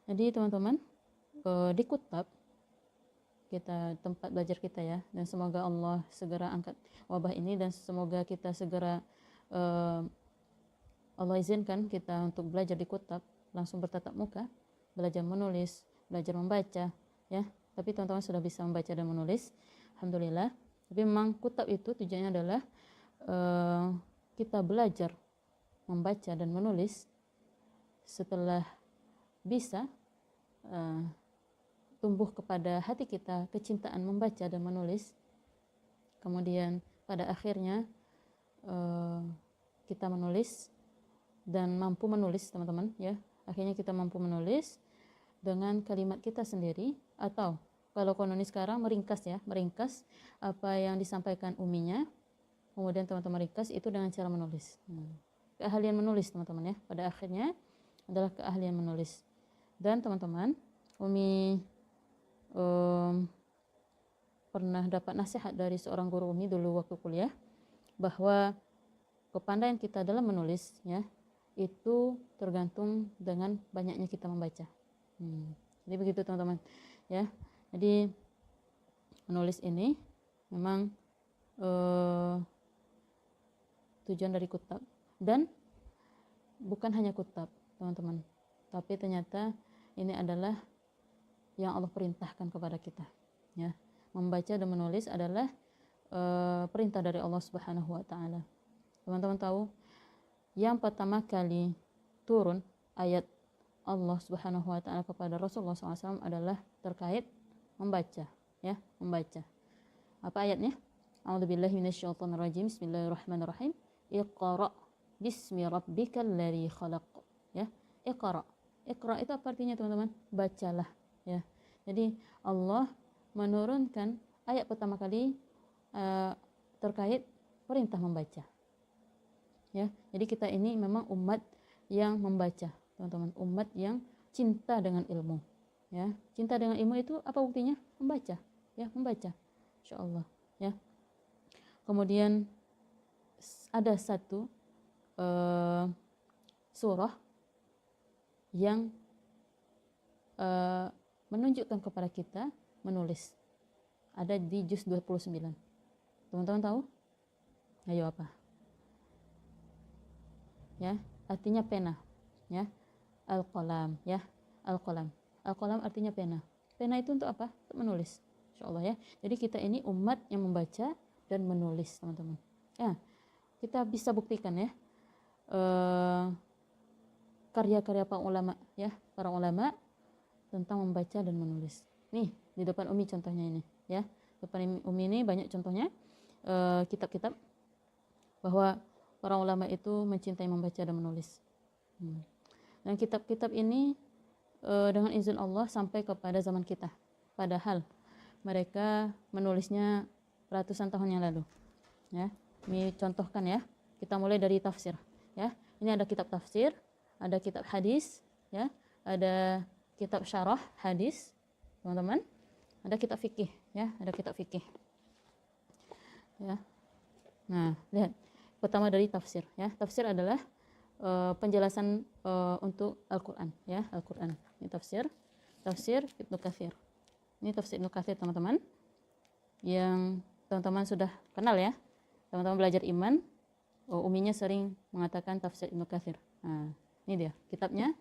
Jadi teman-teman, di Kutab kita, tempat belajar kita ya, dan semoga Allah segera angkat wabah ini, dan semoga kita segera Allah izinkan kita untuk belajar di Kutab, langsung bertatap muka, belajar menulis, belajar membaca ya. Tapi teman-teman sudah bisa membaca dan menulis, alhamdulillah. Tapi memang Kutab itu tujuannya adalah kita belajar membaca dan menulis. Setelah bisa tumbuh kepada hati kita kecintaan membaca dan menulis, kemudian pada akhirnya kita menulis dan mampu menulis teman-teman ya. Akhirnya kita mampu menulis dengan kalimat kita sendiri, atau kalau kononi sekarang meringkas ya, meringkas apa yang disampaikan uminya, kemudian teman-teman ringkas itu dengan cara menulis. Keahlian menulis teman-teman ya, pada akhirnya adalah keahlian menulis. Dan teman-teman, Umi pernah dapat nasihat dari seorang guru Umi dulu waktu kuliah, bahwa kepandaian kita dalam menulis ya, itu tergantung dengan banyaknya kita membaca. Jadi begitu teman-teman ya. Jadi menulis ini memang tujuan dari Kutab, dan bukan hanya Kutab teman-teman, tapi ternyata ini adalah yang Allah perintahkan kepada kita ya. Membaca dan menulis adalah perintah dari Allah Subhanahu wa taala. Teman-teman tahu yang pertama kali turun ayat Allah Subhanahu wa taala kepada Rasulullah SAW adalah terkait membaca ya, membaca. Apa ayatnya? A'udzubillahi minasyaitonirrajim. Bismillahirrahmanirrahim. Iqra bismi rabbikal ladzi khalaq ya. Iqra. Iqra itu apa artinya teman-teman? Bacalah ya. Jadi Allah menurunkan ayat pertama kali terkait perintah membaca ya. Jadi kita ini memang umat yang membaca teman-teman, umat yang cinta dengan ilmu ya. Cinta dengan ilmu itu apa buktinya? Membaca ya, membaca insyaallah ya. Kemudian ada satu surah yang menunjukkan kepada kita menulis, ada di juz 29. Teman-teman tahu? Ayo apa? Ya, artinya pena ya. Al-qalam ya, al-qalam. Al-qalam artinya pena. Pena itu untuk apa? Untuk menulis insyaallah ya. Jadi kita ini umat yang membaca dan menulis teman-teman ya. Kita bisa buktikan ya karya-karya para ulama ya, para ulama tentang membaca dan menulis. Nih di depan Umi contohnya ini ya. Depan Umi ini banyak contohnya kitab-kitab bahwa para ulama itu mencintai membaca dan menulis. Dan kitab-kitab ini dengan izin Allah sampai kepada zaman kita, padahal mereka menulisnya ratusan tahun yang lalu ya. Ini contohkan ya, kita mulai dari tafsir ya. Ini ada kitab tafsir, ada kitab hadis ya, ada kitab syarah hadis teman-teman, ada kitab fikih ya, ada kitab fikih ya. Nah lihat, pertama dari tafsir ya. Tafsir adalah penjelasan untuk Al-Quran ya, Al-Quran. Ini tafsir Ibnu Katsir. Ini tafsir Ibnu Katsir teman-teman, yang teman-teman sudah kenal ya. Teman-teman belajar iman, uminya sering mengatakan tafsir Ibnu Katsir. Nah ini dia kitabnya,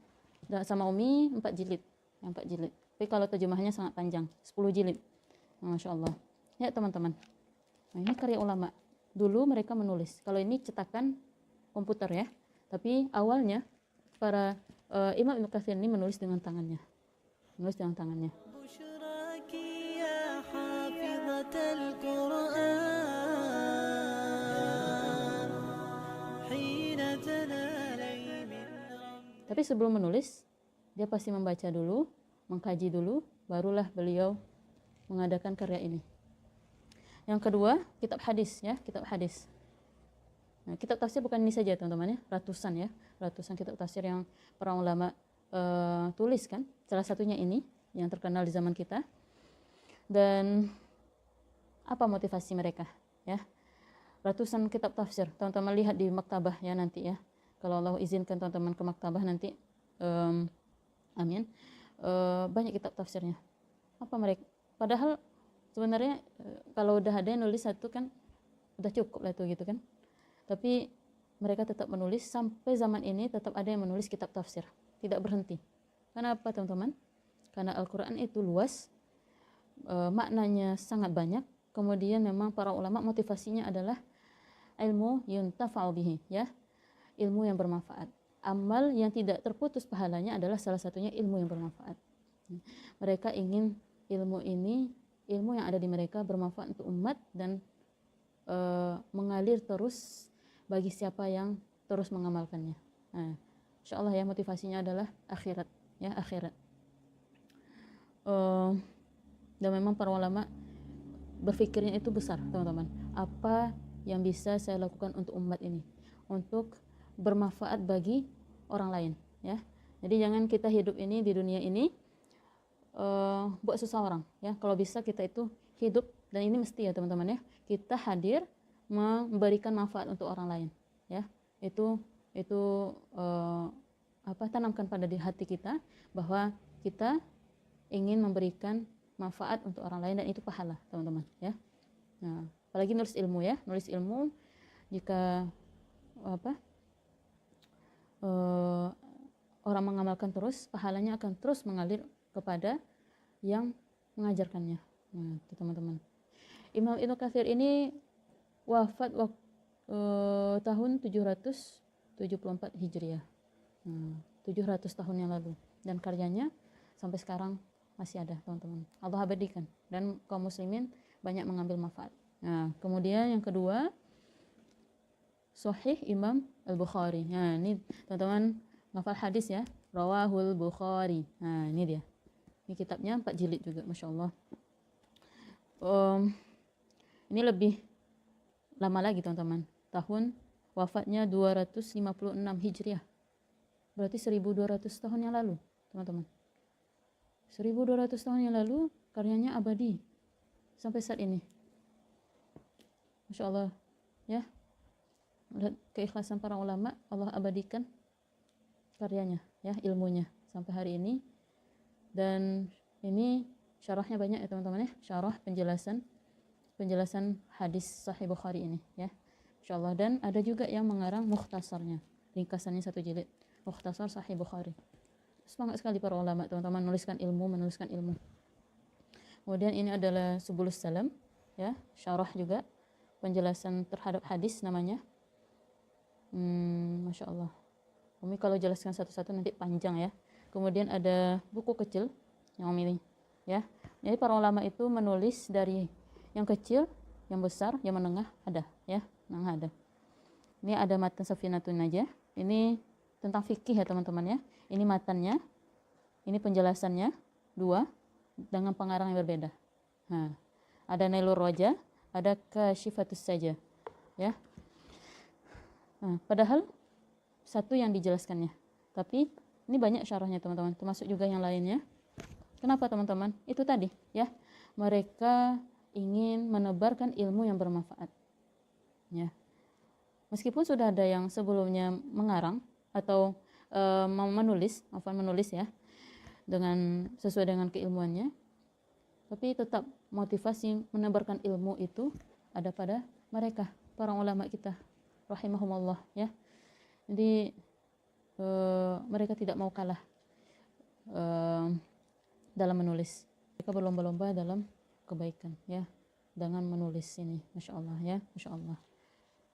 sama Umi 4 jilid, 4 jilid. Tapi kalau terjemahnya sangat panjang, 10 jilid. Masya Allah ya teman-teman. Nah ini karya ulama. Dulu mereka menulis, kalau ini cetakan komputer ya, tapi awalnya para Imam Ibnu Katsir ini menulis dengan tangannya, menulis dengan tangannya. Tapi sebelum menulis, dia pasti membaca dulu, mengkaji dulu, barulah beliau mengadakan karya ini. Yang kedua, kitab hadis ya, kitab hadis. Nah, kitab tafsir bukan ini saja teman-teman ya, ratusan kitab tafsir yang para ulama tuliskan. Salah satunya ini yang terkenal di zaman kita. Dan apa motivasi mereka ya? Ratusan kitab tafsir, teman-teman lihat di maktabah ya nanti ya. Kalau Allah izinkan teman-teman ke maktabah nanti, amin. banyak kitab tafsirnya. Apa mereka? Padahal sebenarnya kalau udah ada yang nulis satu kan udah cukup lah itu gitu kan. Tapi mereka tetap menulis sampai zaman ini, tetap ada yang menulis kitab tafsir, tidak berhenti. Kenapa teman-teman? Karena Al-Quran itu luas, maknanya sangat banyak. Kemudian memang para ulama motivasinya adalah ilmu yuntafa'u bihi, ya, ilmu yang bermanfaat. Amal yang tidak terputus pahalanya adalah salah satunya ilmu yang bermanfaat. Mereka ingin ilmu ini, ilmu yang ada di mereka bermanfaat untuk umat dan mengalir terus bagi siapa yang terus mengamalkannya. Nah, insyaallah ya, motivasinya adalah akhirat, ya, akhirat. Dan memang para ulama berpikirnya itu besar, teman-teman. Apa yang bisa saya lakukan untuk umat ini, untuk bermanfaat bagi orang lain, ya. Jadi jangan kita hidup ini di dunia ini buat susah orang, ya. Kalau bisa kita itu hidup, dan ini mesti ya teman-teman ya, kita hadir memberikan manfaat untuk orang lain, ya. Itu tanamkan pada di hati kita bahwa kita ingin memberikan manfaat untuk orang lain, dan itu pahala, teman-teman, ya. Nah, apalagi nulis ilmu, ya, nulis ilmu, jika orang mengamalkan terus, pahalanya akan terus mengalir kepada yang mengajarkannya. Nah, itu teman-teman. Imam Ibnu Katsir ini wafat tahun 774 Hijriah. 700 tahun yang lalu, dan karyanya sampai sekarang masih ada, teman-teman. Allah abadikan, dan kaum muslimin banyak mengambil manfaat. Nah, kemudian yang kedua, Sahih Imam Al-Bukhari. Nah, ini teman-teman ngafal hadis ya, Rawahul Bukhari. Nah, ini dia. Ini kitabnya 4 jilid juga, Masya Allah. Ini lebih lama lagi, teman-teman. Tahun wafatnya 256 Hijriah. Berarti 1200 tahun yang lalu, teman-teman. 1200 tahun yang lalu, karyanya abadi sampai saat ini. Masya Allah, ya. Lihat keikhlasan para ulama, Allah abadikan karyanya, ya, ilmunya sampai hari ini. Dan ini syarahnya banyak ya teman-teman ya, syarah penjelasan hadis Sahih Bukhari ini, ya, Masya Allah. Dan ada juga yang mengarang mukhtasarnya, ringkasannya 1 jilid, Mukhtasar Sahih Bukhari. Semangat sekali para ulama, teman-teman, menuliskan ilmu. Kemudian ini adalah Subulus Salam, ya, syarah juga penjelasan terhadap hadis namanya. Masya Allah. Umi kalau jelaskan satu-satu nanti panjang ya. Kemudian ada buku kecil yang Umi, ya. Jadi para ulama itu menulis dari yang kecil, yang besar, yang menengah ada, ya. Ada. Ini ada matan Safinatun Najah. Ini tentang fikih ya teman-teman ya. Ini matannya, ini penjelasannya 2 dengan pengarang yang berbeda. Nah, ada Nailur Roja, ada Kasyifatus Saja, ya. Nah, padahal satu yang dijelaskannya, tapi ini banyak syarahnya teman-teman, termasuk juga yang lainnya. Kenapa teman-teman? Itu tadi, ya, mereka ingin menebarkan ilmu yang bermanfaat, ya. Meskipun sudah ada yang sebelumnya mengarang atau menulis ya, dengan sesuai dengan keilmuannya, tapi tetap motivasi menebarkan ilmu itu ada pada mereka, para ulama kita rahimahumullah, ya. Jadi mereka tidak mau kalah dalam menulis. Mereka berlomba-lomba dalam kebaikan, ya, dengan menulis ini, Masya Allah, ya, Masya Allah.